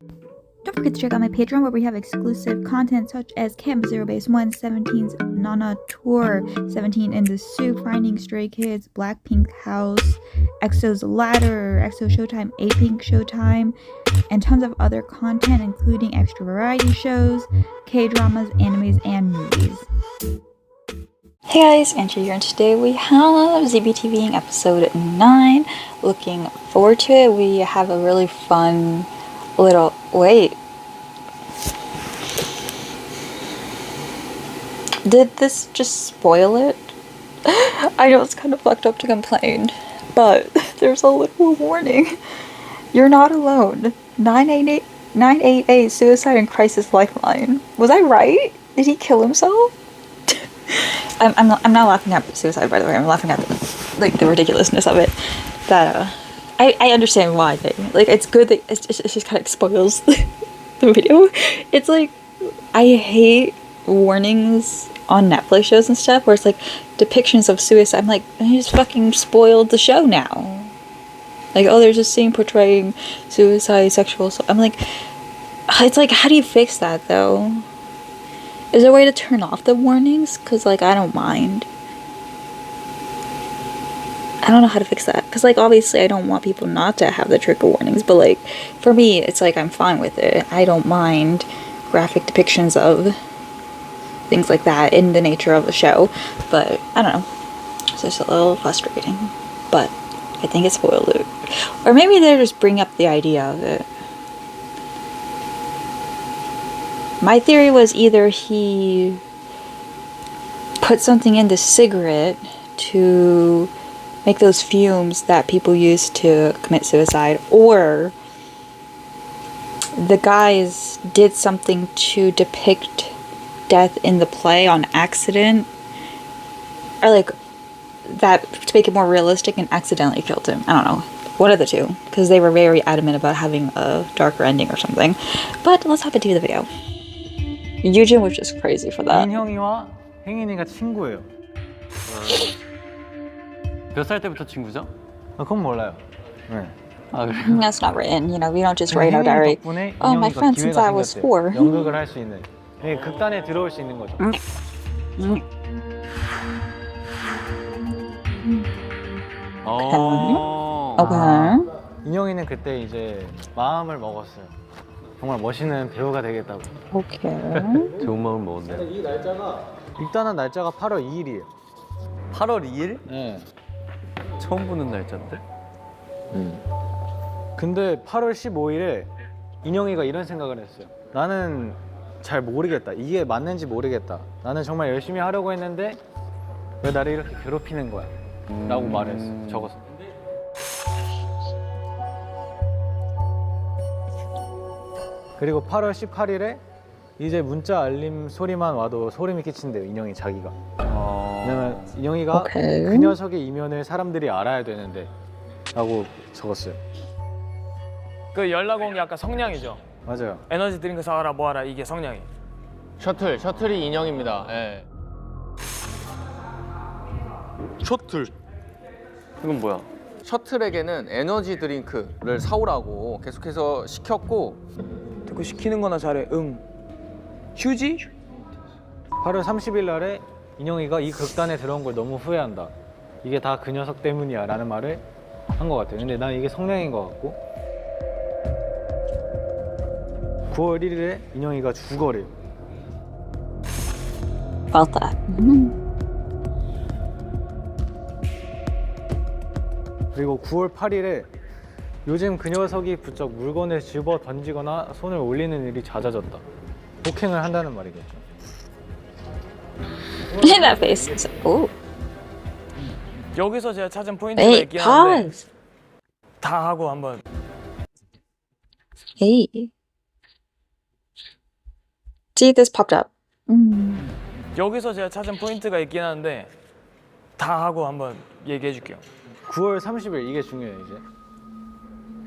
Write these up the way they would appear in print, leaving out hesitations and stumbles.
Don't forget to check out my Patreon where we have exclusive content such as Camp Zero Base 1, 17's Nana Tour, 17 in the Soup, Finding Stray Kids, Blackpink House, EXO's Ladder, EXO Showtime, A-Pink Showtime, and tons of other content including extra variety shows, K-dramas, animes, and movies. Hey guys, Andrew here, and today we have ZBTVing episode 9. Looking forward to it. We have a really fun little... Wait. Did this just spoil it? I know it's kind of fucked up to complain, but there's a little warning. You're not alone. 988 Suicide and Crisis Lifeline. Was I right? Did he kill himself? I'm not laughing at suicide, by the way. I'm laughing at the ridiculousness of it. That I understand why it's good that it just kind of spoils the video. It's like, I hate warnings on Netflix shows and stuff where it's like depictions of suicide. I'm like, you just fucking spoiled the show now. Like, oh, there's a scene portraying suicide, sexual assault. I'm like, it's like, how do you fix that though? Is there a way to turn off the warnings? Because, like, I don't mind. I don't know how to fix that. Because, like, obviously I don't want people not to have the trigger warnings. But, like, for me, it's like I'm fine with it. I don't mind graphic depictions of things like that in the nature of the show. But, I don't know. It's just a little frustrating. But I think it spoiled it. Or maybe they just bring up the idea of it. My theory was either he put something in the cigarette to make those fumes that people use to commit suicide, or the guys did something to depict death in the play on accident, or like that to make it more realistic and accidentally killed him. I don't know. One of the two, because they were very adamant about having a darker ending or something. But let's hop into the video. Yujin was just crazy for that. 인형이와 행인이가 친구예요. 몇 살 때부터 친구죠? 그건 몰라요. 네. 아, 그래요? That's not written. You know, we don't just write our diary. Oh, my friend since I was 4. 연극을 할 수 있는. 네, 극단에 들어올 수 있는 거죠. Okay. 인형이는 그때 이제 마음을 먹었어요. 정말 멋있는 배우가 되겠다고. Okay. 좋은 마음을 먹었네. 이 날짜가 입단한 날짜가 8월 2일이에요. 8월 2일? 네. 처음 보는 날짜인데? 근데 8월 15일에 인형이가 이런 생각을 했어요. 나는 잘 모르겠다. 이게 맞는지 모르겠다. 나는 정말 열심히 하려고 했는데 왜 나를 이렇게 괴롭히는 거야? 라고 말했어. 적었어. 그리고 8월 18일에 이제 문자 알림 소리만 와도 소름이 끼친대요. 인형이 자기가. 왜냐면 인형이가 그 녀석의 이면을 사람들이 알아야 되는데 라고 적었어요. 그 연락 온 게 아까 성냥이죠? 맞아요. 에너지 드링크 사와라 뭐하라 이게 성냥이. 셔틀이 인형입니다. 예. 셔틀. 이건 뭐야? 셔틀에게는 에너지 드링크를 사오라고 계속해서 시켰고, 그 시키는 거나 잘해. 휴지? 8월 30일 날에 인형이가 이 극단에 들어온 걸 너무 후회한다. 이게 다 그 녀석 때문이야 라는 말을 한 것 같아요. 근데 난 이게 성냥인 것 같고, 9월 1일에 인형이가 죽어래요. Felt that. 그리고 9월 8일에 요즘 그 녀석이 부쩍 물건을 집어 던지거나 손을 올리는 일이 잦아졌다. 폭행을 한다는 말이겠죠. That face is... Oh. 여기서 제가 찾은 포인트가 Wait, 있긴 한데 pause. 다 하고 한번. Hey. See, this popped up. 여기서 제가 찾은 포인트가 있긴 한데 다 하고 한번 얘기해 줄게요. 9월 30일 이게 중요해요. 이제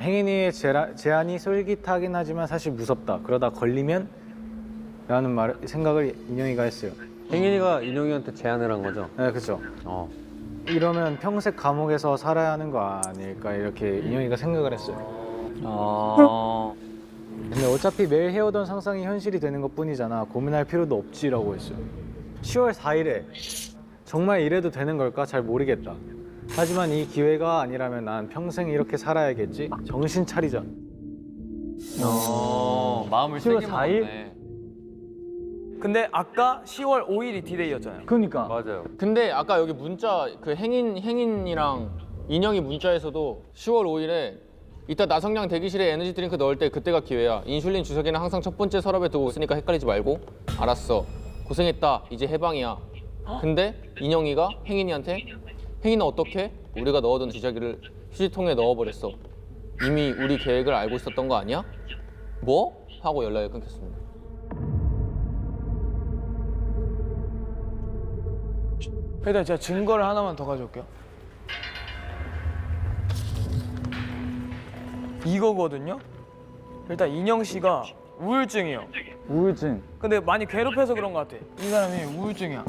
행인이의 제안이 솔깃하긴 하지만 사실 무섭다. 그러다 걸리면? 라는 생각을 인형이가 했어요. 행인이가 인형이한테 제안을 한 거죠? 네, 그렇죠. 이러면 평생 감옥에서 살아야 하는 거 아닐까 이렇게 인형이가 생각을 했어요. 근데 어차피 매일 해오던 상상이 현실이 되는 것 뿐이잖아. 고민할 필요도 없지라고 했어요. 10월 4일에 정말 이래도 되는 걸까? 잘 모르겠다. 하지만 이 기회가 아니라면 난 평생 이렇게 살아야겠지? 정신 차리자. 마음을 10월 세게 4일? 먹었네. 근데 아까 10월 5일이 디데이였잖아요. 그러니까. 맞아요. 근데 아까 여기 문자 그 행인이랑 인형이 문자에서도 10월 5일에 이따 나성량 대기실에 에너지 드링크 넣을 때 그때가 기회야. 인슐린 주사기는 항상 첫 번째 서랍에 두고 있으니까 헷갈리지 말고. 알았어. 고생했다. 이제 해방이야. 근데 인형이가 행인이한테 행인은 어떻게? 우리가 넣어둔 주사기를 휴지통에 넣어버렸어. 이미 우리 계획을 알고 있었던 거 아니야? 뭐? 하고 연락이 끊겼습니다. 일단 제가 증거를 하나만 더 가져올게요. 이거거든요. 일단 인형 씨가 우울증이에요. 우울증. 근데 많이 괴롭혀서 그런 것 같아. 이 사람이 우울증이야.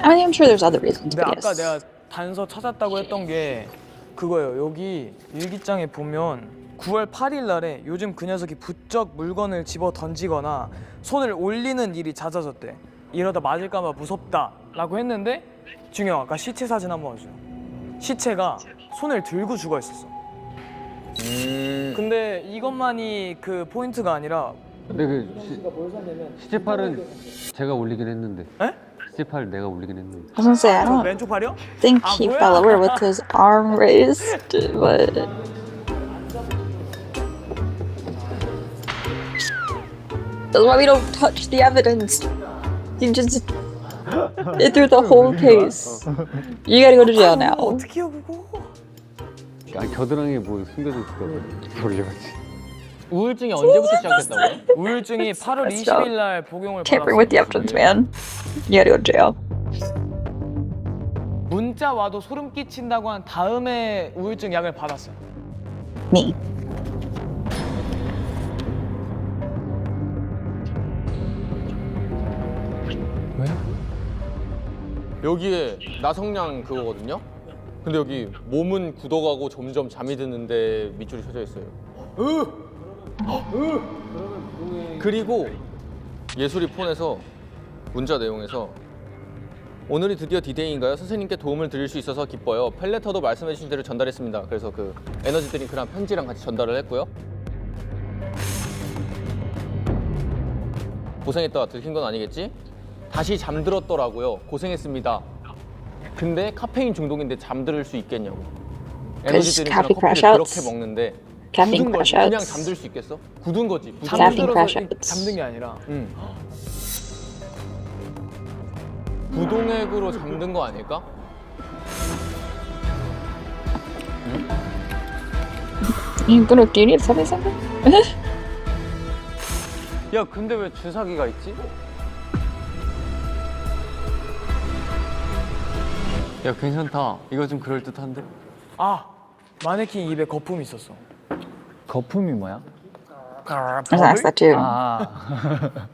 I mean, I'm sure there's other reasons, 근데 but 아까 yes. 내가 단서 찾았다고 했던 게 그거예요. 여기 일기장에 보면 9월 8일 날에 요즘 그 녀석이 부쩍 물건을 집어 던지거나 손을 올리는 일이 잦아졌대. 이러다 맞을까 봐 무섭다라고 했는데 중요한 아까 시체 사진 한번 봐주세요. 시체가 손을 들고 죽어 있었어. 근데 이것만이 그 포인트가 아니라 근데 그 시체팔은 제가 올리긴 했는데. 에? 시체팔 내가 올리긴 했는데. I was gonna say, I 저 don't 왼쪽 발이요? think Ah, he 뭐야? fell over with his arm raised, but that's why we don't touch the evidence. You just it through the whole case. You gotta go to jail now. 어떻게 해요 그거? 아 겨드랑이에 뭐 숨겨져 있을까 돌려봤지. 우울증이 언제부터 시작했다고요? 우울증이 8월 That's dope. 20일 날 복용을 Tampering with the 받았어요. evidence, man. You gotta go to jail. 문자 와도 소름 끼친다고 한 다음에 우울증 약을 받았어요. Me. 여기에 나성량 그거거든요? 근데 여기 몸은 굳어가고 점점 잠이 드는데 밑줄이 쳐져 있어요. 그리고 예술이 폰에서 문자 내용에서 오늘이 드디어 디데이인가요? 선생님께 도움을 드릴 수 있어서 기뻐요. 펠레터도 말씀해 주신 대로 전달했습니다. 그래서 그 에너지 드링크랑 편지랑 같이 전달을 했고요. 고생했다. 들킨 건 아니겠지? 다시 잠들었더라고요. 고생했습니다. 근데 카페인 중독인데 잠들 수 있겠냐고. 에너지 드링크랑 Caffeine 커피를 crash-outs. 그렇게 먹는데 Caffeine 굳은 거지. 그냥 crash-outs. 잠들 수 있겠어? 굳은 거지. 굳은 Caffeine 거지. crash-outs. 잠든 게 아니라 응. 부동액으로 잠든 거 아닐까? You gonna do you need to tell me something? 야 근데 왜 주사기가 있지? 야 괜찮다. 이거 좀 그럴 듯한데? 아 마네킹 입에 거품이 있었어. 거품이 뭐야? I was gonna ask that too. 아.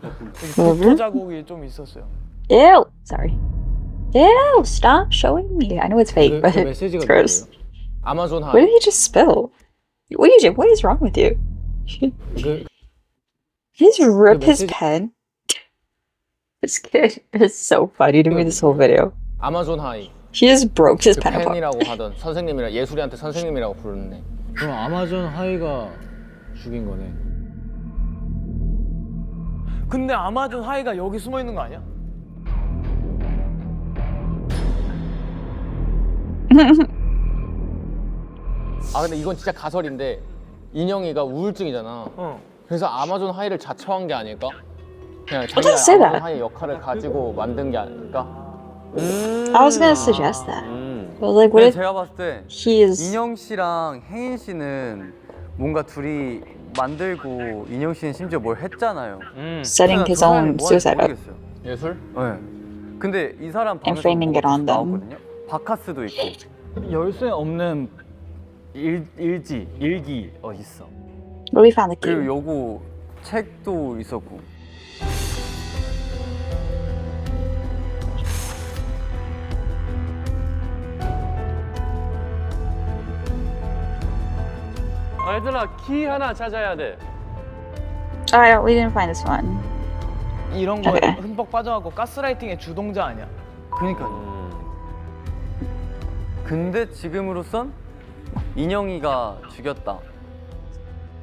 독도 자국이 좀 있었어요. Ew. Sorry. Ew. Stop showing me. I know it's fake, but 그 it's 메시지가 gross. 뭐예요? 아마존 What did 하이. he just spill? What is wrong with you? 그 He just ripped his message- pen. This kid is so funny to me this whole video. 아마존 하이. He just broke his 그 pen apart. 팬이라고 하던 선생님이라 예술이한테 선생님이라고 부르네. 그럼 아마존 하이가 죽인 거네. 근데 아마존 하이가 여기 숨어 있는 거 아니야? 아 근데 이건 진짜 가설인데 인형이가 우울증이잖아. 어. 그래서 아마존 하이를 자처한 게 아닐까? 그냥 didn't 자기가 say 아마존 that. 하이 역할을 가지고 만든 게 아닐까? I was gonna suggest that. I was like, what 근데 if 제가 봤을 때 he is? 인형 씨랑 혜인 씨는 뭔가 둘이 만들고 인형 씨는 심지어 뭘 했잖아요. Setting his 두 사람이 own 뭐 suicide up. 하는지 모르겠어요. 예술? 네. 근데 이 사람 And framing it on them. 나왔거든요. 바카스도 있고. 열쇠 없는 일기 있어. But we found the key. 그리고 요거 책도 있었고. 얘들아 키 하나 찾아야 돼. Alright, we didn't find this one. 이런 거에 오케이. 흠뻑 빠져갖고 가스라이팅의 주동자 아니야? 그러니까요. 근데 지금으로선 인영이가 죽였다.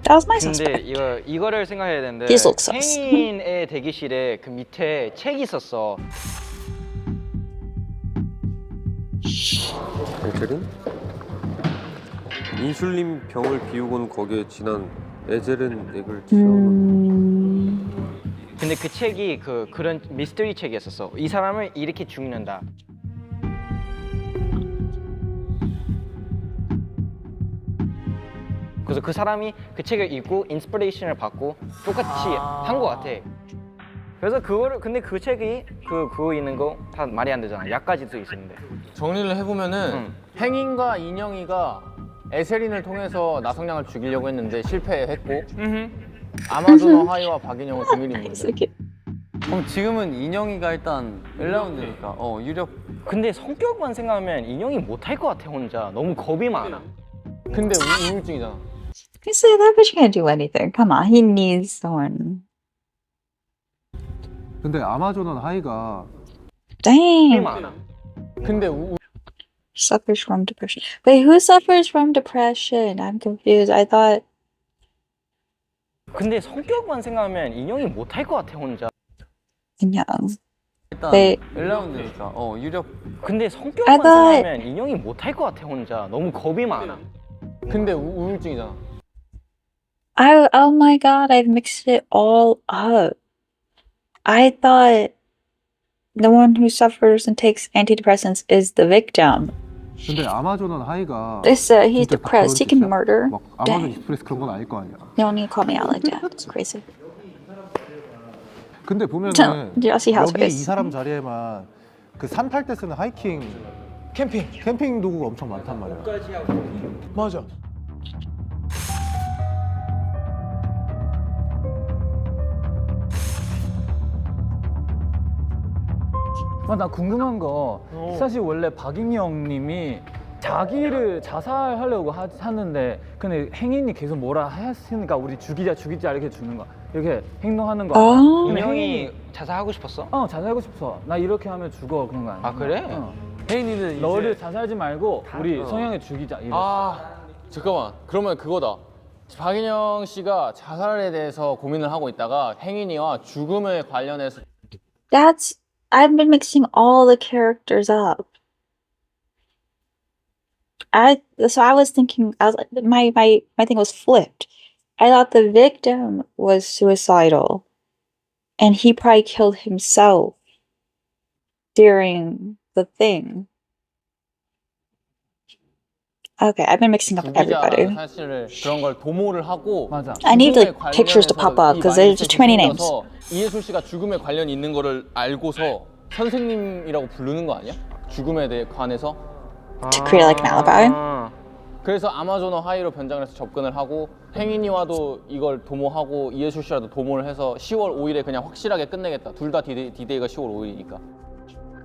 That was my 근데 suspect. 이거를 생각해야 되는데 This looks sus. 행인의 대기실에 그 밑에 책이 있었어. 에젤은? 인슐린 병을 비우고는 거기에 진한 에젤은 액을 취하고 근데 그 책이 그런 미스터리 책이었었어. 이 사람을 이렇게 죽는다. 그래서 그 사람이 그 책을 읽고 인스피레이션을 받고 똑같이 한 것 같아. 그래서 그거를 근데 그 책이 그거 있는 거 다 말이 안 되잖아. 약까지도 있었는데. 정리를 해보면은 행인과 인영이가 에세린을 통해서 나성량을 죽이려고 했는데 실패했고 아마존 하이와 박인영은 동일 인물이야. So cute. 그럼 지금은 인영이가 일단 1라운드니까 유력. 근데 성격만 생각하면 인형이 못할 것 같아 혼자. 너무 겁이 많아. 근데 우울증이잖아. You say that, but you can't do anything. Come on, he needs someone. 근데 아마존은 하이가 겁이 Dang. 많아. 근데 Suffers from depression. Wait, who suffers from depression? I'm confused. I thought. 근데 성격만 생각하면 인형이 못할 것 같아 혼자. Young. 일단 네. 1라운드니까 유력. 근데 I 성격만 thought- 생각하면 인형이 못할 것 같아 혼자. 너무 겁이 많아. 근데 우울증이잖아. Oh my god, I've mixed it all up. I thought the one who suffers and takes antidepressants is the victim. 근데 아마존은 하이가 This he's 진짜 다 depressed. He 그런 can 뜻이야? murder. 막 아마존 Dang. 익스프레스 그런 건 아닐 거 아니야. You don't need to call me out like that. It's crazy. 근데 보면은 Did y'all see House 여기 이 Face? 사람 자리에만 그 산 탈 때 쓰는 하이킹 캠핑 도구가 엄청 많단 말이야. 맞아. 나 궁금한 거 사실 원래 박인영 님이 자기를 자살하려고 하는데 근데 행인이 계속 뭐라 했으니까 우리 죽이자 이렇게 죽는 거야. 이렇게 행동하는 거 아니야? 아. 근데 인형이 자살하고 싶었어? 자살하고 싶어. 나 이렇게 하면 죽어 그런 거 아니야? 아, 그래? 혜인이는 너를 이제 자살하지 말고 우리 성향을 죽이자. 이랬어. 아 잠깐만. 그러면 그거다. 박인영 씨가 자살에 대해서 고민을 하고 있다가 행인이와 죽음에 관련해서 I've been mixing all the characters up. So I was thinking, my thing was flipped. I thought the victim was suicidal, and he probably killed himself during the thing. Okay, I've been mixing up 죽이자라는 everybody. 사실을 그런 걸 도모를 하고 맞아. I need 죽음에 like pictures to pop up 관련해서 because 이 there's too many names. 생겨서 이예술 씨가 죽음에 관련이 있는 거를 알고서 선생님이라고 부르는 거 아니야? 죽음에 대해 관해서 To create like an alibi. 그래서 아마존어 하이로 변장을 해서 접근을 하고 행인이와도 이걸 도모하고 이예술 씨와도 도모를 해서 10월 5일에 그냥 확실하게 끝내겠다. 둘 다 디데이가 10월 5일이니까.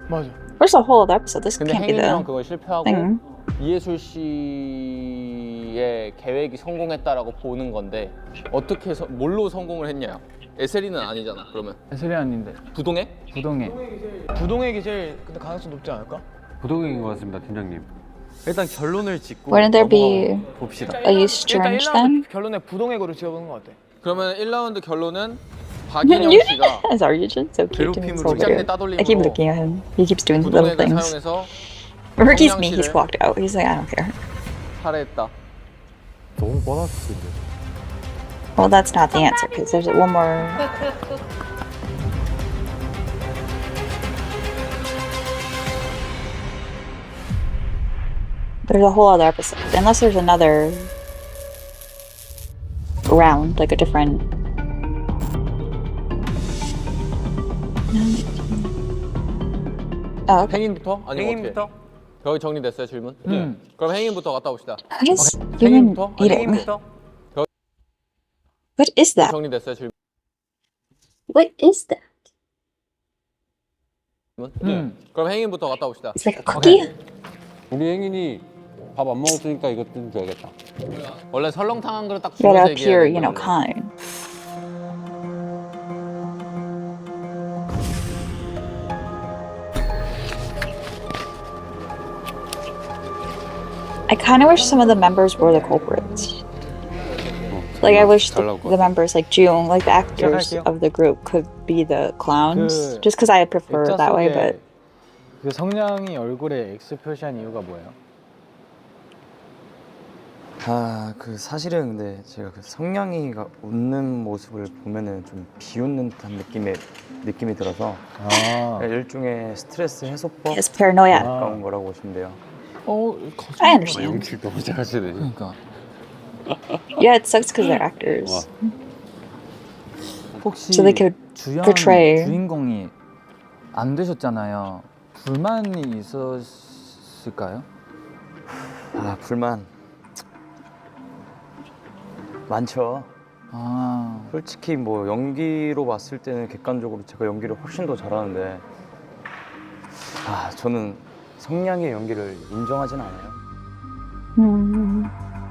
맞아. There's a whole other episode. This 근데 can't be 행인이랑 the 그걸 실패하고 thing. 이예술 씨의 계획이 성공했다라고 보는 건데 어떻게 뭘로 성공을 했냐? 에세리는 아니잖아. 그러면 에셀이 아닌데 부동액? 부동해. 부동액이 제일 근데 가능성 높지 않을까? 부동액인 것 같습니다, 팀장님. 일단 결론을 짓고 Wouldn't there be 넘어가 봅시다. a use 일단 strange then? 1라운드 결론에 부동액으로 지어보는 거 어때? 그러면 1라운드 결론은 박인영 씨가 His origin so cute. 괴롭힘으로 So 직장 내 weird. I keep 따돌림으로 looking at him. He keeps doing little 부동액을 things. 사용해서 Ricky's 성냥 me. He's 씨를 walked out. He's like, I don't care. 살해했다. 너무 뻔했을 텐데. Well, that's not the answer because there's one more. There's a whole other episode. Unless there's another round, like a different. Oh, okay. 행인부터? 아니면 행인부터? 어떻게? 거기 정리됐어요 질문? 그럼 행인부터 갔다 봅시다. What is human 행인부터? eating? 행인부터? What is that? 정리됐어요 질문? What is that? 그럼 행인부터 갔다 봅시다. It's like a cookie? 우리 행인이 밥 안 먹었으니까 이것 좀 줘야겠다. 원래 설렁탕 한 그릇 딱 Gotta 주면서 appear, 얘기해야 you know, 되는 kind. I kind of wish some of the members were the culprits. Like I wish the members, like Jung, like the actors of the group, could be the clowns. Just because I prefer it that way, but 그 성냥이 얼굴에 X 표시한 이유가 뭐예요? 아, 그 사실은 근데 제가 그 성냥이가 웃는 모습을 보면은 좀 비웃는 듯한 느낌이 들어서 일종의 스트레스 해소법 it's paranoia. 가까운 거라고 보시면 돼요. I understand. 연기 너무 잘하시네. 그러니까 Yeah, it sucks because they're actors. 혹시 So they could portray. 주인공이 안 되셨잖아요. 불만이 있었을까요? 아 불만 많죠. 아, 솔직히 뭐 연기로 봤을 때는 객관적으로 제가 연기를 훨씬 더 잘하는데 아 저는 성량의 연기를 인정하진 않아요.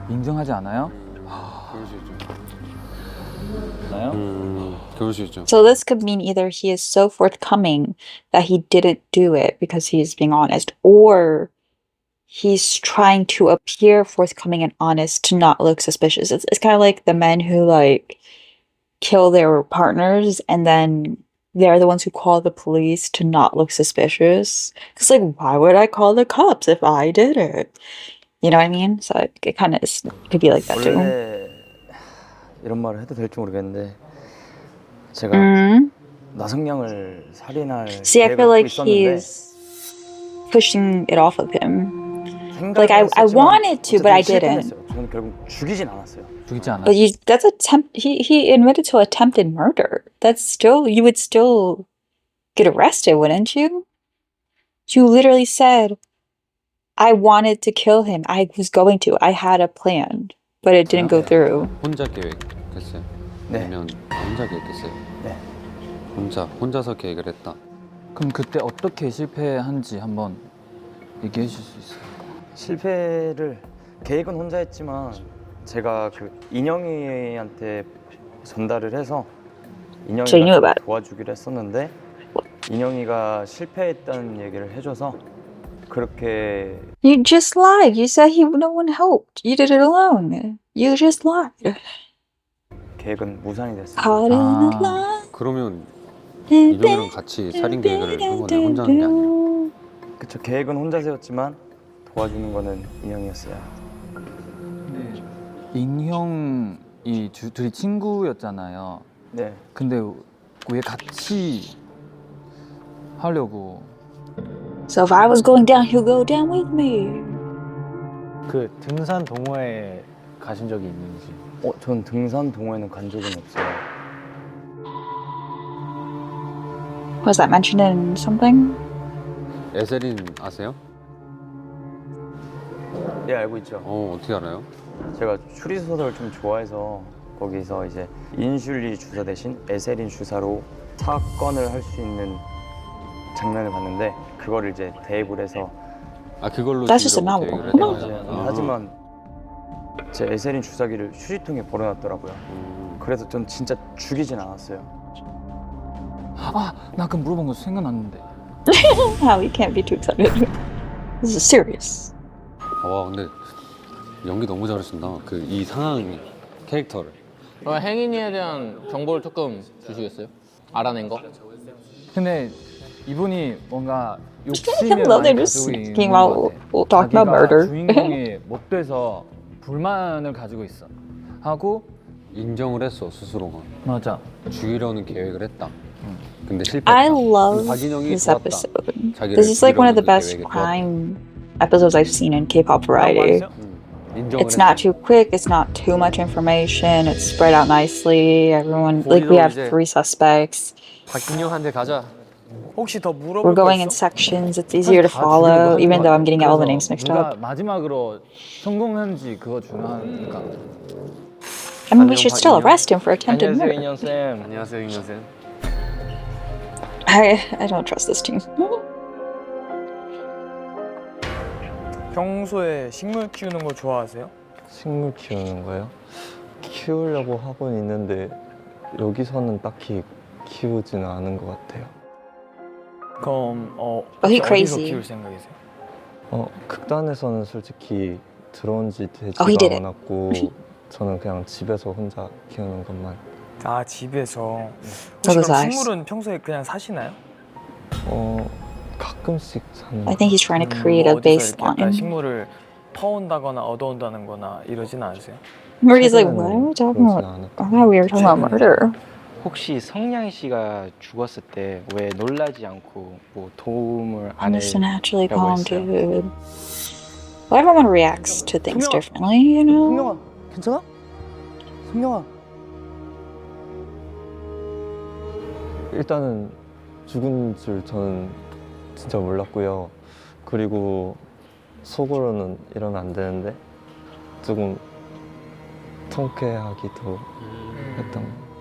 인정하지 않아요? 그럴 수 있죠. 나요? 그럴 수 있죠. So this could mean either he is so forthcoming that he didn't do it because he's being honest, or he's trying to appear forthcoming and honest to not look suspicious. It's kind of like the men who like kill their partners and then they're the ones who call the police to not look suspicious. Because like, why would I call the cops if I did it? You know what I mean? So it kind of could be like that too. 원래 이런 말을 해도 될지 모르겠는데 제가 나성량을 살인할 See, I 계획을 feel 갖고 like 있었는데 he's pushing it off of him. 생각은 Like I 했었지만 wanted to, but I 어쨌든 didn't. 실패했어요. 저는 결국 죽이진 않았어요. 죽이지 않아요? But that's he admitted to attempted murder. That's still, you would still get arrested, wouldn't you? You literally said, I wanted to kill him. I was going to. I had a plan, but it didn't go through. 혼자 계획했어요? 네. 아니면 혼자 계획했어요? 네. 혼자서 계획을 했다. 그럼 그때 어떻게 실패한지 한번 얘기해 주실 수 있어요? 실패를 계획은 혼자 했지만 제가 그 인영이한테 전달을 해서 So you knew 인영이가 about it. 도와주기로 했었는데 인영이가 실패했다는 얘기를 해줘서 그렇게 You just lied. You said no one helped. You did it alone. You just lied. 계획은 무산이 됐어요. Caught in a lie. 그러면 인형이랑 같이 살인 계획을 한 거네. 혼자 한 게 아니라. 그쵸, 계획은 혼자 세웠지만 도와주는 거는 인영이었어요. 인형이 둘이 친구였잖아요. 네. 근데 왜 같이 하려고? So if I was going down, he'll go down with me. 그 등산 동호회 가신 적이 있는지. 전 등산 동호회는 간 적은 없어요. Was that mentioned in something? 에세린 아세요? 예, 알고 있죠. 어떻게 알아요? 제가 추리소설을 좀 좋아해서 거기서 이제 인슐리 주사 대신 에세린 주사로 사건을 할 수 있는 장면을 봤는데 그거를 이제 대입을 해서 그걸로 That's just a 죽이려고 novel. 계획을 했다. 하지만 제 에세린 주사기를 휴지통에 버려놨더라고요. 그래서 전 진짜 죽이진 않았어요. 아, 나 아까 물어본 거 생각났는데. How you can't be too excited. This is serious. 와 근데 연기 너무 잘하신다. 그 이 상황 캐릭터를. 행인이에 대한 정보를 조금 주시겠어요? 알아낸 거? 근데 이분이 뭔가 욕심을 Hello, 많이 they're just 가지고 있는 speaking 것 about 같아. talking about 자기가 murder. 주인공이 못 돼서 불만을 가지고 있어. 하고 인정을 했어 스스로가. 맞아. 죽이려는 계획을 했다. 근데 실패했다. I love 박인영이 this 좋았다. episode. 자기를 This is like one of the 죽이려는 best 계획에 crime episodes I've seen in K-pop variety. 인정을 It's 했다. not too quick. It's not too much information. It's spread out nicely. Everyone, like we have 3 suspects. 박인영한테 가자. 혹시 더 물어볼 We're 거 going in 있어? sections. It's easier to follow, even though I'm getting all the names mixed 누가 up. 마지막으로 성공한지 그거 중요하니까. I mean, we should still arrest him for attempted murder. 인현쌤. 안녕하세요 인현쌤. I don't trust this team. 평소에 식물 키우는 거 좋아하세요? 식물 키우는 거요? 키우려고 하고는 있는데 여기서는 딱히 키우지는 않은 것 같아요. 그럼 he 어디서 crazy? 키울 생각이세요? 극단에서는 솔직히 들어온 지 되지가 he did it. 않았고 저는 그냥 집에서 혼자 키우는 것만. 아 집에서. So 혹시 does 그럼 Ice. 식물은 평소에 그냥 사시나요? 가끔씩 사는. I think he's trying to create a 뭐 어디서 이렇게 약간 baseline. 식물을 퍼온다거나 얻어온다는 거나 이러진 않으세요? Rudy's like, what are we talking about? I thought we were talking about murder. 혹시 성냥 씨가 죽었을 때 왜 놀라지 않고 뭐 도움을 I'm 안 just a naturally 해라고 calm 했어요? dude. Well, everyone reacts to things differently, you know? 성룡아, 괜찮아? 성룡아. 일단은 죽은 줄 저는 진짜 몰랐고요. 그리고 속으로는 이러면 안 되는데 조금 통쾌하기도 했던.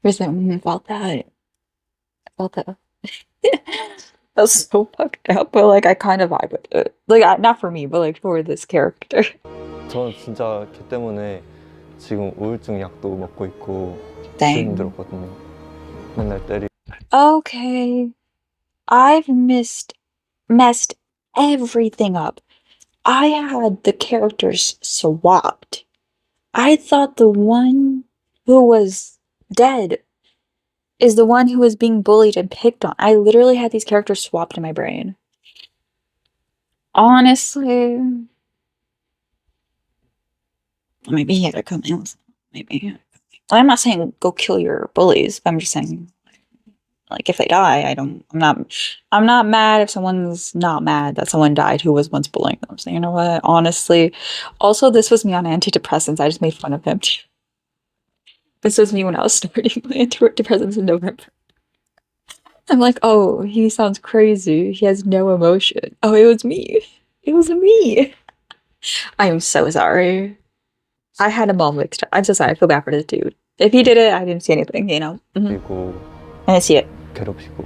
He's like, about that. About that. That's so fucked up, but like I kind of vibe with it. Like not for me, but like for this character. 저는 진짜 걔 때문에 지금 우울증 약도 먹고 있고 진짜 Dang. 힘들었거든요. 맨날 때리. Okay. I've messed everything up. I had the characters swapped. I thought the one who was dead is the one who was being bullied and picked on. I literally had these characters swapped in my brain. Honestly. Maybe he had to come in with maybe. I'm not saying go kill your bullies, but I'm just saying like if they die, I'm not mad if someone's not mad that someone died who was once bullying them. So you know what? Honestly. Also, this was me on antidepressants. I just made fun of him too. This was me when I was starting my antidepressants in November. I'm like, oh, he sounds crazy. He has no emotion. Oh, it was me. It was me. I am so sorry. I had him all mixed up. I'm so sorry. I feel bad for this dude. If he did it, I didn't see anything, you know? 그리고 I didn't see it. 괴롭히고.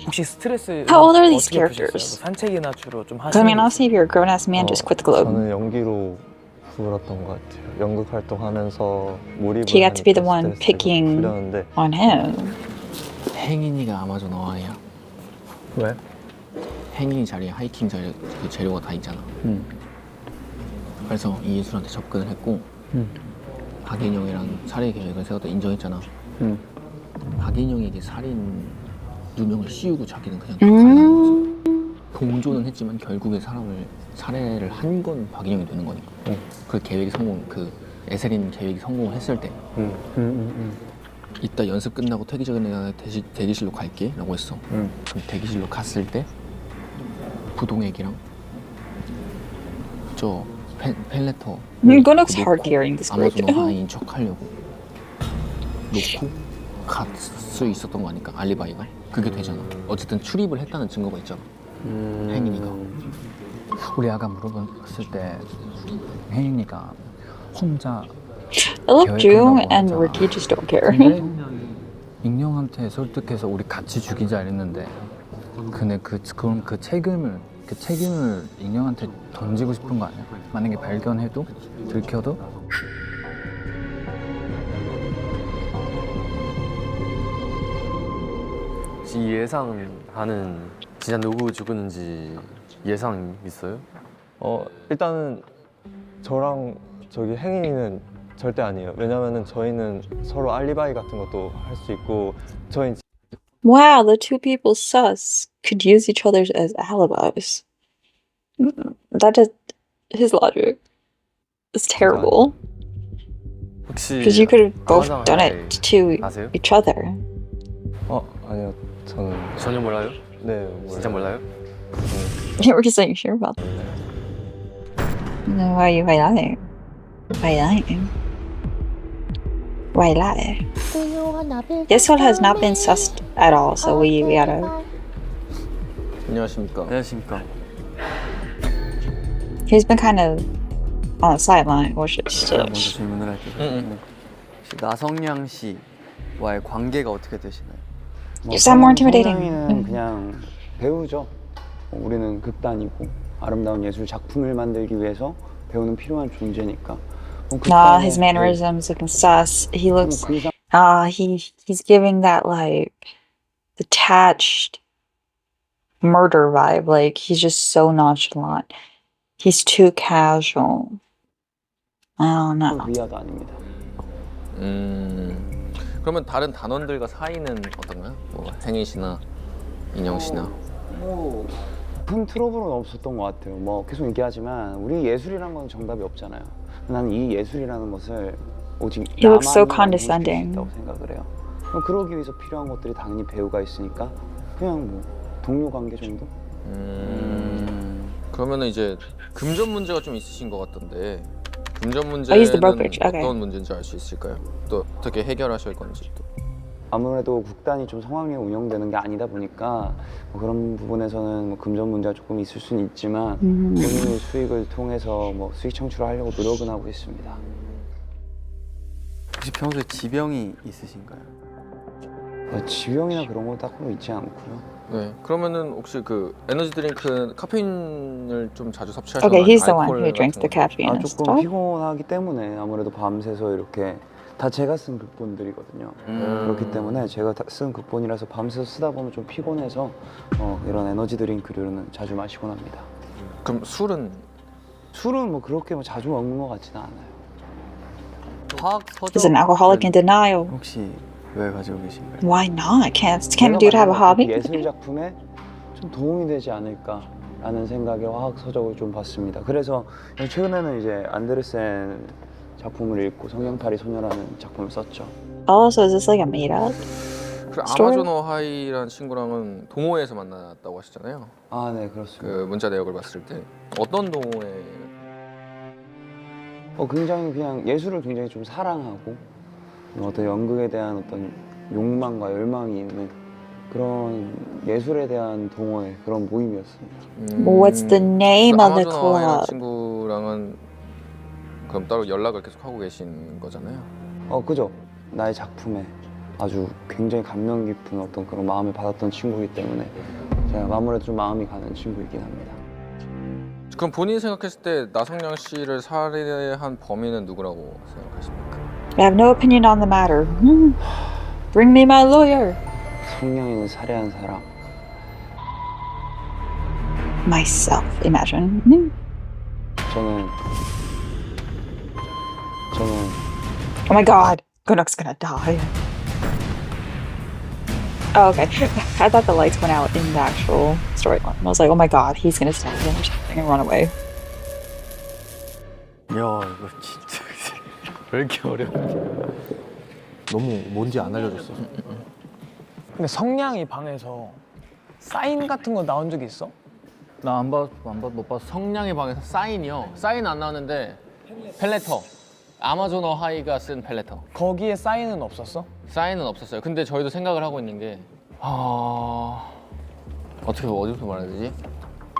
혹시 스트레스 How old are these 어떻게 푸셨어요? characters? 뭐 산책이나 주로 좀 I 하시는 mean, 게 honestly, if you're a grown-ass man, just quit the globe. 저는 연기로 풀었던 것 같아요. 연극 활동하면서 몰입을 He got to be the 하니까 one 스트레스가 picking 풀렸는데 on him. 행인이가 아마존 어항이야. 왜? 행인이 자리에 하이킹 자리 그 재료가 다 있잖아. 그래서 이예술한테 접근을 했고 박인영이랑 살해 계획을 세워도 인정했잖아. 박인영이 이제 살인 누명을 씌우고 자기는 그냥 가는 거지. 동조는 했지만 결국에 사람을 살해를 한 건 박인영이 되는 거니까. 그 계획이 성공, 그 에세린 계획이 성공했을 때 이따 연습 끝나고 퇴기 전에 내가 대기실로 갈게 라고 했어. 그럼 대기실로 갔을 때 부동액이랑 저 펠레터 Go looks hard carrying this 아마존 group. 어항인 척 하려고 놓고 갈 수 있었던 거 아닐까? 알리바이가? 그게 되잖아. 어쨌든 출입을 했다는 증거가 있잖아. 행인이가. 우리 아까 물어봤을 때 혜인이가 혼자 I love June and Ricky just don't care. 근데 익명한테 설득해서 우리 같이 죽이자 이랬는데 근데 그럼 그 책임을 익명한테 던지고 싶은 거 아니야? 만약에 발견해도 들켜도 혹시 예상하는 진짜 누구 죽었는지 예상 있어요? 일단은 저랑 저기 행인이는 절대 아니에요. 왜냐면은 저희는 서로 알리바이 같은 것도 할 수 있고 저희 Wow, the two people sus could use each other as alibis. That is his logic. It's terrible. 혹시 Because you could have both 아마존 done 하이 it to 아세요? each other. 아니요. 저는 전혀 몰라요? 네, 진짜 몰라요? You were just saying sure about that. No, why you lying? Why lying? Why lie? This one has not been sussed at all, so we gotta. 안녕하십니까. 안녕하십니까. He's been kind of on the sideline, which is 제가 still. 먼저 질문을 할게요. 네. 혹시 나성냥 씨와의 관계가 어떻게 되시나요? Is that more intimidating? 성냥이는 그냥 배우죠. 우리는 극단이고 아름다운 예술 작품을 만들기 위해서 배우는 필요한 존재니까. Nah, his mannerisms looking sus. He looks. He's giving that like detached murder vibe. Like, he's just so nonchalant. He's too casual. I don't know. 위아도 아닙니다. 그러면 다른 단원들과 사이는 어떤가요? 뭐 행인 씨나 인영 씨나. 뭐 큰 트러블은 없었던 것 같아요. 뭐 계속 얘기하지만 우리 예술이라는 건 정답이 없잖아요. 나는 이 예술이라는 것을 오직 He looks so 나만이 condescending. 있다고 생각을 해요. 그러기 위해서 필요한 것들이 당연히 배우가 있으니까 그냥 뭐 동료 관계 정도? 그러면은 이제 금전 문제가 좀 있으신 것 같던데 금전 use the 문제는 brokerage. Okay. 어떤 문제인지 알 수 있을까요? 또 어떻게 해결하실 건지 또. 아무래도 국단이 좀 성황리에 운영되는 게 아니다 보니까 뭐 그런 부분에서는 뭐 금전 문제가 조금 있을 수는 있지만 본인의 수익을 통해서 뭐 수익 창출을 하려고 노력은 하고 있습니다. 혹시 평소에 지병이 있으신가요? 지병이나 그런 건 딱히 있지 않고요. 네. 그러면은 혹시 그 에너지 드링크 카페인을 좀 자주 섭취하시나요? Okay, he's the one who drinks the caffeine and 조금 stuff. 피곤하기 때문에 아무래도 밤새서 이렇게 다 제가 쓴 극본들이거든요. 그렇기 때문에 제가 쓴 극본이라서 밤새서 쓰다 보면 좀 피곤해서 이런 에너지 드링크류는 자주 마시곤 합니다. 그럼 술은 뭐 그렇게 뭐 자주 먹는 것 같지는 않아요. 화학 He's an alcoholic in denial. 혹시 왜 가지고 계신가요? Why not? Can a dude have a hobby? 예술 작품에 좀 도움이 되지 않을까라는 생각에 화학 서적을 좀 봤습니다. 그래서 최근에는 이제 안데르센 작품을 읽고 성냥팔이 소녀라는 작품을 썼죠. Oh, so is this like a made-up? 그 story? 아마존어 하이라는 친구랑은 동호회에서 만났다고 하시잖아요. 아, 네, 그렇습니다. 그 문자 내역을 봤을 때 어떤 동호회? 굉장히 그냥 예술을 굉장히 좀 사랑하고 어떤 연극에 대한 어떤 욕망과 열망이 있는 그런 예술에 대한 동호회 그런 모임이었습니다. What's the name of the 아마존어 하이라는 club? 친구랑은 그럼 따로 연락을 계속 하고 계신 거잖아요. 그죠. 나의 작품에 아주 굉장히 감명 깊은 어떤 그런 마음을 받았던 친구이기 때문에 제가 아무래도 좀 마음이 가는 친구이긴 합니다. 그럼 본인이 생각했을 때 나성양 씨를 살해한 범인은 누구라고 생각하십니까? I have no opinion on the matter. Bring me my lawyer. 성냥이를 살해한 사람. Myself, imagine. 저는 Oh my god, Gunnock's gonna die. Oh, okay. I thought the lights went out in the actual storyline. I was like, oh my god, he's gonna stab him or something and run away. 야 이거 진짜 왜 이렇게 어려워? 너무 뭔지 안 알려줬어. 근데 성냥이 방에서 사인 같은 거 나온 적 있어? 나 못 봤어. 성냥의 방에서 사인이요. 사인 안 나왔는데 펠레터. 아마존어 하이가 쓴 펠레터. 거기에 사인은 없었어? 사인은 없었어요. 근데 저희도 생각을 하고 있는 게 어떻게 어디부터 말해야 되지?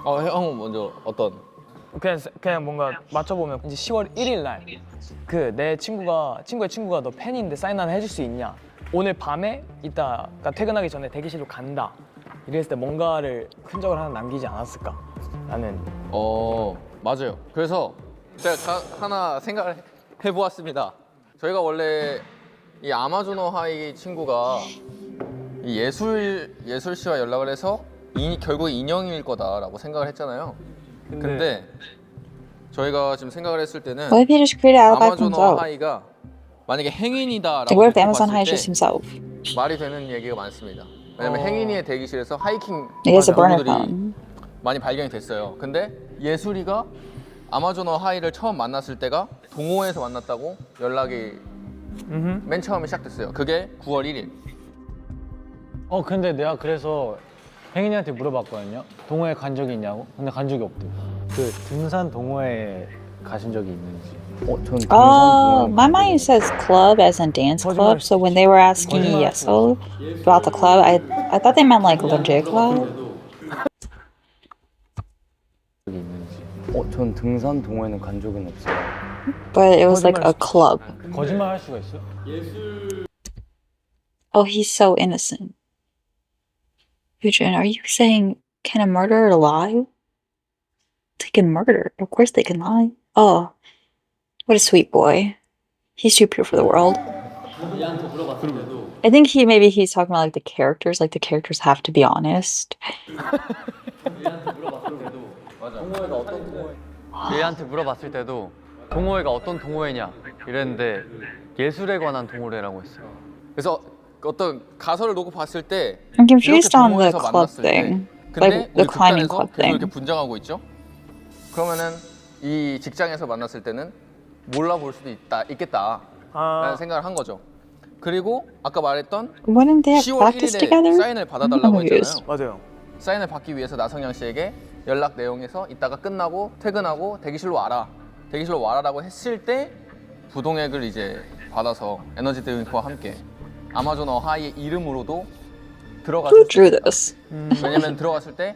형 먼저 어떤? 그냥 뭔가 맞춰보면 이제 10월 1일 날 그 내 친구의 친구가 너 팬인데 사인 하나 해줄 수 있냐? 오늘 밤에 이따가 퇴근하기 전에 대기실로 간다. 이랬을 때 뭔가를 흔적을 하나 남기지 않았을까? 나는 맞아요. 그래서 제가 하나 생각을 해보았습니다. 저희가 원래 이 아마존어 하이 친구가 이 예술 씨와 연락을 해서 결국 인형일 거다라고 생각을 했잖아요. 근데 저희가 지금 생각을 했을 때는 What if he just created an alibi for 아마존어 himself? 하이가 만약에 행인이다라고 What if the Amazon High 봤을 is just 때 himself? 말이 되는 얘기가 많습니다. 왜냐면 행인이의 대기실에서 하이킹 He has a burner 도구들이 phone. 많이 발견이 됐어요. 근데 예술이가 아마존어 하이를 처음 만났을 때가 동호회에서 만났다고 연락이 맨 처음에 시작됐어요. 그게 9월 1일. 근데 내가 그래서 혜인이한테 물어봤거든요. 동호회 간 적이 있냐고? 근데 간 적이 없대. 그 등산 동호회 가신 적이 있는지. Oh, my mind says club as in dance club. So when they were asking Yeso about the club, I thought they meant like legit club. 전 등산 동호회는 간 적은 없어요. But it was like a club. 거짓말 할 수가 있어? Oh, he's so innocent. Eugene, are you saying can a murderer lie? They can murder. Of course they can lie. Oh, what a sweet boy. He's too pure for the world. I think he's talking about like the characters. Like the characters have to be honest. 얘한테 물어봤을 때도 동호회가 어떤 동호회냐 이랬는데 예술에 관한 동호회라고 했어요. 그래서 어떤 가설을 놓고 봤을 때 I'm confused 이렇게 on the 동호회에서 club 만났을 때 thing. 근데 Like the 우리 climbing 극단에서 club 계속 이렇게 thing. 분장하고 있죠? 그러면은 이 직장에서 만났을 때는 몰라볼 수도 있겠다 라는 생각을 한 거죠. 그리고 아까 말했던 Wouldn't they have 10월 practiced 1일에 together? 사인을 받아달라고 했잖아요. 맞아요. 사인을 받기 위해서 나성양 씨에게 연락 내용에서 이따가 끝나고 퇴근하고 대기실로 와라라고 했을 때 부동액을 이제 받아서 에너지 드링크와 함께 아마존 어하이의 이름으로도 들어갔을 Who 수 drew 있다. this? 왜냐면 들어갔을 때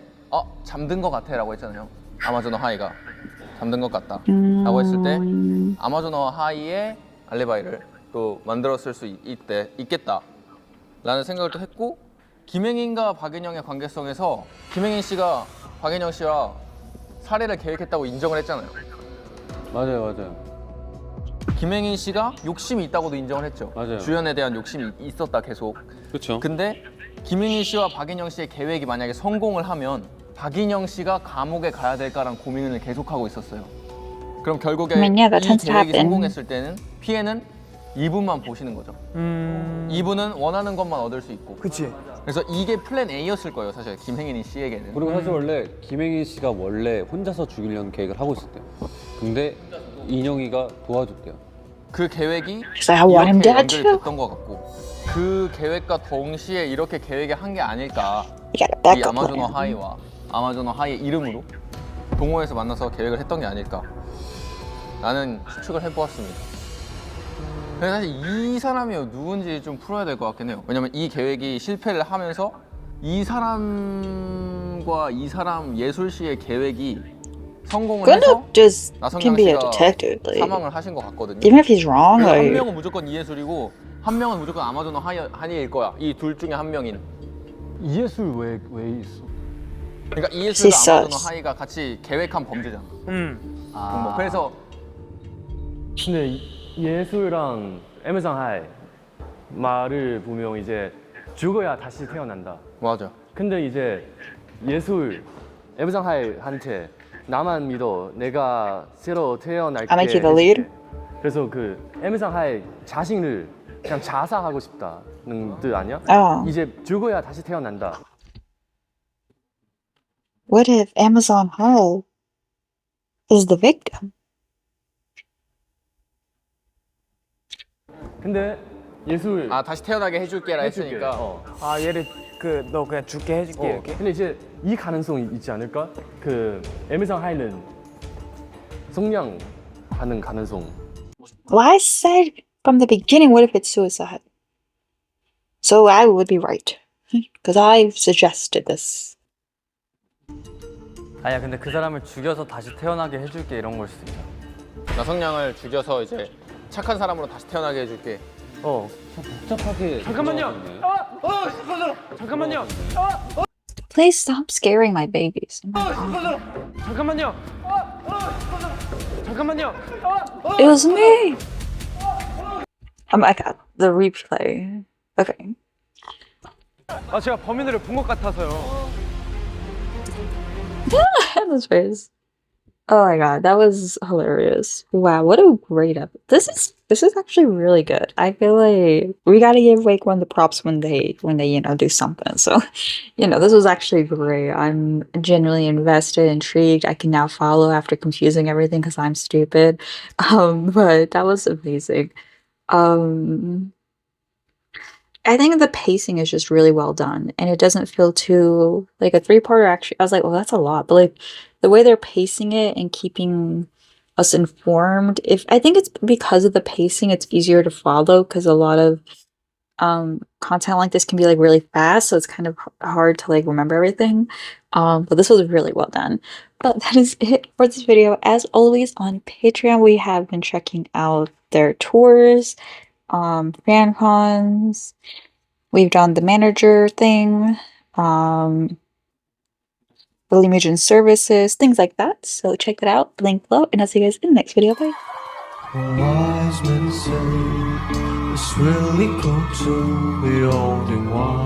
잠든 것 같아라고 했잖아요. 아마존 어하이가 잠든 것 같다 라고 했을 때 아마존 어하이의 알리바이를 또 만들었을 수 있겠다 라는 생각을 또 했고, 김행인과 박인영의 관계성에서 김행인 씨가 박인영 씨와 살해를 계획했다고 인정을 했잖아요. 맞아요. 김행인 씨가 욕심이 있다고도 인정을 했죠. 맞아요. 주연에 대한 욕심이 있었다 계속. 그렇죠. 근데 김행인 씨와 박인영 씨의 계획이 만약에 성공을 하면 박인영 씨가 감옥에 가야 될까라는 고민을 계속하고 있었어요. 그럼 결국에 I mean, yeah, that 이 tends to 계획이 happen. 성공했을 때는 피해는 이분만 보시는 거죠. 이분은 원하는 것만 얻을 수 있고. 그치. 그래서 이게 플랜 A였을 거예요, 사실 김행인 씨에게는. 그리고 사실 원래 김행인 씨가 원래 혼자서 죽이려는 계획을 하고 있었대요. 근데 인영이가 도와줬대요. 그 계획이 Because I want him 이렇게 dead 연결이 too. 됐던 것 같고, 그 계획과 동시에 이렇게 계획을 한 게 아닐까. You got a 이 backup 아마존 plan. 어하이와 아마존 어하이의 이름으로 동호회에서 만나서 계획을 했던 게 아닐까 라는 추측을 해보았습니다. 근데 사실 이 사람이 누군지 좀 풀어야 될 것 같긴 해요. 왜냐면 이 계획이 실패를 하면서 이 사람과 이 사람 예술씨의 계획이 성공을 해서 Gundam just can 나성양 be a 씨가 detective. Like, 사망을 하신 것 같거든요. even if he's wrong, 그래서 한 like 명은 무조건 이예술이고 한 명은 무조건 아마존 어하이일 거야. 이 둘 중에 한 명인. 이예술 왜 있어? 그러니까 이예술과 She 아마존 sus. 어하이가 같이 계획한 범죄잖아. 아. 그래서 근데 예술랑 에메상하이 말을 보면 이제 죽어야 다시 태어난다. 맞아. 근데 이제 예술 에메상하이한테 나만 믿어. 내가 새로 태어날게. I make you the lead. 그래서 그 에메상하이 자신을 그냥 자사하고 싶다는 뜻 아니야? Oh. 이제 죽어야 다시 태어난다. What if Amazon Hall is the victim? 근데 예술 다시 태어나게 해줄게라 해줄게. 했으니까. 아 얘를 너 그냥 죽게 해줄게 이렇게. 근데 이제 이 가능성이 있지 않을까? 그 에메상하이는 성량하는 가능성. Well, I said from the beginning, what if it's suicide? So I would be right. Because I suggested this. 아니야, 근데 그 사람을 죽여서 다시 태어나게 해줄게 이런 걸 수도 있잖아. 나성량을 죽여서 이제 착한 사람으로 다시 태어나게 해줄게. 복잡하게. 잠깐만요. 잠깐만요. Please stop scaring my babies. 잠깐만요. 잠깐만요. It was me! Oh my god, the replay. Okay. 아 제가 범인을 본 것 같아서요. Those face. Oh my god, that was hilarious. Wow, what a great episode. This is actually really good. I feel like we gotta give Wake One the props when they do something. So, this was actually great. I'm genuinely invested, intrigued. I can now follow after confusing everything because I'm stupid. But that was amazing. I think the pacing is just really well done, and it doesn't feel too like a 3-parter. Actually, I was like, well, that's a lot, but like the way they're pacing it and keeping us informed. I think it's because of the pacing, it's easier to follow because a lot of content like this can be like really fast, so it's kind of hard to like remember everything. But this was really well done. But that is it for this video. As always, on Patreon, we have been checking out their tours, fan cons. We've done the manager thing, Illusion services, things like that. So check that out, link below, and I'll see you guys in the next video. Bye. It's really cool to be holding one.